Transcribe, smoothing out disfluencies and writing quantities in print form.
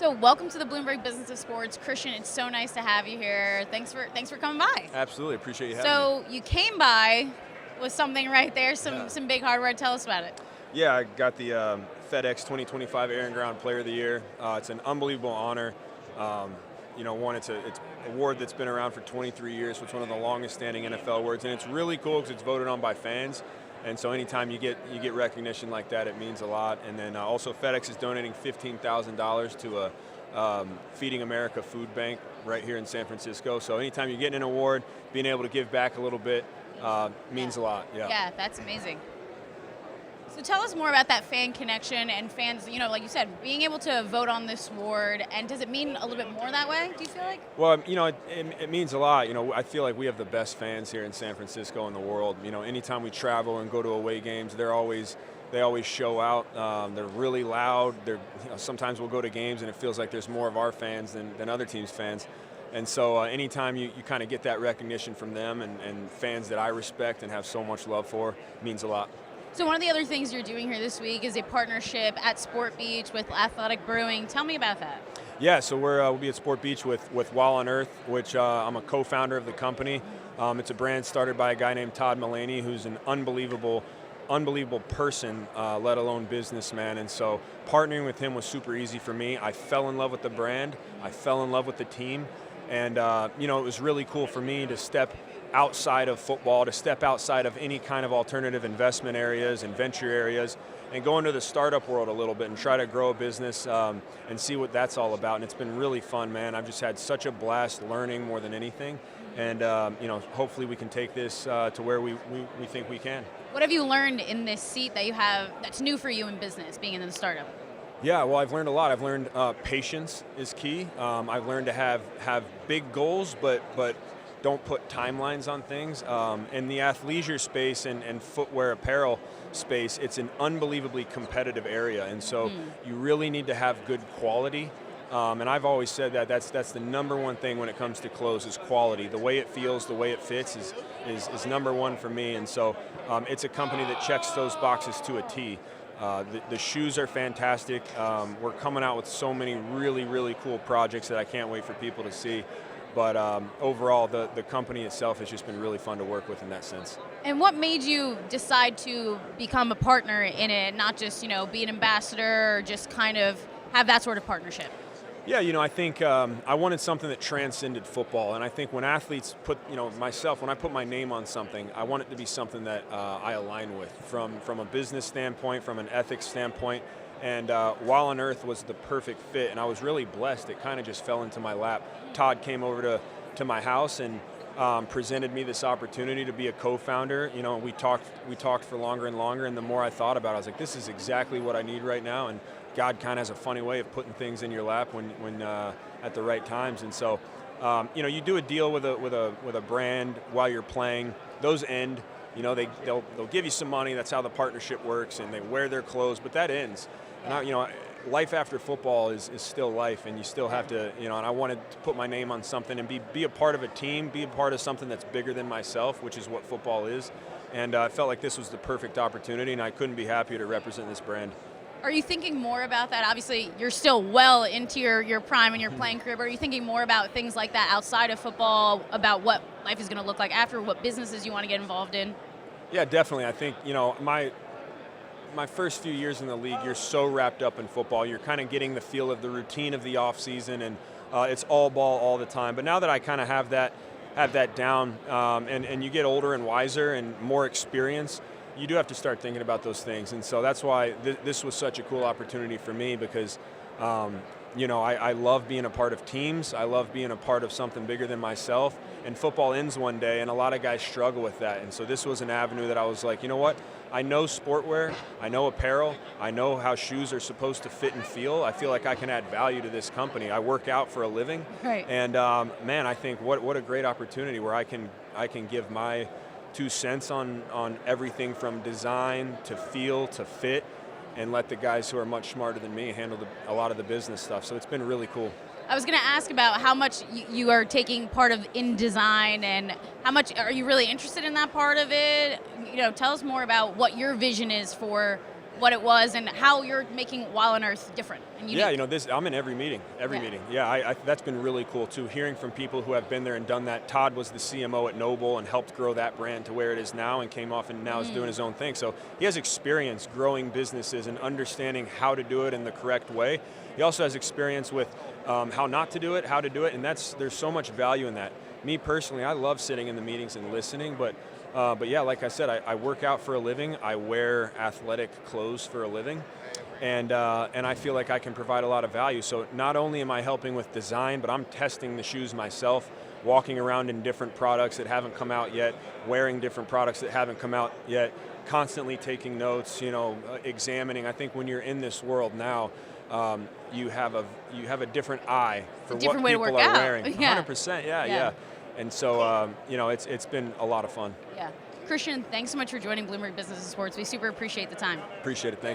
So welcome to the Bloomberg Business of Sports. Christian, it's so nice to have you here. Thanks for coming by. Absolutely, appreciate you having me. So you came by with something right there, some big hardware. Tell us about it. Yeah, I got the FedEx 2025 Air and Ground Player of the Year. It's an unbelievable honor. It's an award that's been around for 23 years, so it's one of the longest standing NFL awards, and it's really cool because it's voted on by fans. And so anytime you get recognition like that, it means a lot. And then also FedEx is donating $15,000 to a Feeding America food bank right here in San Francisco. So anytime you're getting an award, being able to give back a little bit means a lot. Yeah, that's amazing. So tell us more about that fan connection and fans, like you said, being able to vote on this award, and does it mean a little bit more that way, do you feel like? Well, it means a lot. I feel like we have the best fans here in San Francisco in the world. Anytime we travel and go to away games, they always show out. They're really loud. Sometimes we'll go to games and it feels like there's more of our fans than other teams' fans. And so anytime you kind of get that recognition from them and fans that I respect and have so much love for, means a lot. So one of the other things you're doing here this week is a partnership at Sport Beach with Athletic Brewing. Tell me about that. Yeah, so we'll be at Sport Beach with While on Earth, which I'm a co-founder of the company. It's a brand started by a guy named Todd Mulaney, who's an unbelievable person, let alone businessman. And so partnering with him was super easy for me. I fell in love with the brand. I fell in love with the team. And, it was really cool for me to step outside of football, to step outside of any kind of alternative investment areas and venture areas, and go into the startup world a little bit and try to grow a business and see what that's all about. And it's been really fun, man. I've just had such a blast learning more than anything. And, hopefully we can take this to where we think we can. What have you learned in this seat that you have that's new for you in business, being in the startup? Yeah, well, I've learned a lot. I've learned patience is key. I've learned to have big goals, but don't put timelines on things. In the athleisure space and footwear apparel space, it's an unbelievably competitive area, and so you really need to have good quality. And I've always said that that's the number one thing when it comes to clothes is quality. The way it feels, the way it fits is number one for me, and so it's a company that checks those boxes to a T. The shoes are fantastic. We're coming out with so many really, really cool projects that I can't wait for people to see. But overall, the company itself has just been really fun to work with in that sense. And what made you decide to become a partner in it, not just, be an ambassador or just kind of have that sort of partnership? Yeah, I think I wanted something that transcended football. And I think when athletes put, myself, when I put my name on something, I want it to be something that I align with from a business standpoint, from an ethics standpoint. And While on Earth was the perfect fit, and I was really blessed. It kind of just fell into my lap. Todd came over to my house and presented me this opportunity to be a co-founder. We talked for longer and longer, and the more I thought about it, I was like, this is exactly what I need right now. And God kind of has a funny way of putting things in your lap when at the right times. And so, you do a deal with a brand while you're playing. Those end. They'll give you some money. That's how the partnership works, and they wear their clothes. But that ends. And life after football is still life, and you still have to, and I wanted to put my name on something and be a part of a team, be a part of something that's bigger than myself, which is what football is. And I felt like this was the perfect opportunity, and I couldn't be happier to represent this brand. Are you thinking more about that? Obviously, you're still well into your prime and your playing career, but are you thinking more about things like that outside of football, about what life is going to look like after, what businesses you want to get involved in? Yeah, definitely. I think, my first few years in the league, you're so wrapped up in football. You're kind of getting the feel of the routine of the offseason, and it's all ball all the time. But now that I kind of have that down, and you get older and wiser and more experience, you do have to start thinking about those things. And so that's why this was such a cool opportunity for me, because I love being a part of teams. I love being a part of something bigger than myself. And football ends one day, and a lot of guys struggle with that. And so this was an avenue that I was like, you know what? I know sportwear, I know apparel, I know how shoes are supposed to fit and feel. I feel like I can add value to this company. I work out for a living. Right. And man, I think what a great opportunity where I can give my 2 cents on everything from design to feel to fit, and let the guys who are much smarter than me handle a lot of the business stuff. So it's been really cool. I was going to ask about how much you are taking part of in design, and how much are you really interested in that part of it? Tell us more about what your vision is for what it was and how you're making Wild on Earth different and unique. Yeah, I'm in every meeting, meeting. Yeah, that's been really cool too, hearing from people who have been there and done that. Todd was the CMO at Noble and helped grow that brand to where it is now and came off and now is doing his own thing. So he has experience growing businesses and understanding how to do it in the correct way. He also has experience with how not to do it, how to do it, and there's so much value in that. Me personally, I love sitting in the meetings and listening, but yeah, like I said, I work out for a living. I wear athletic clothes for a living, and I feel like I can provide a lot of value. So not only am I helping with design, but I'm testing the shoes myself, walking around in different products that haven't come out yet, wearing different products that haven't come out yet, constantly taking notes, examining. I think when you're in this world now, you have a different eye for what people are wearing. 100%, yeah. And so, it's been a lot of fun. Yeah. Christian, thanks so much for joining Bloomberg Business and Sports. We super appreciate the time. Appreciate it. Thank you.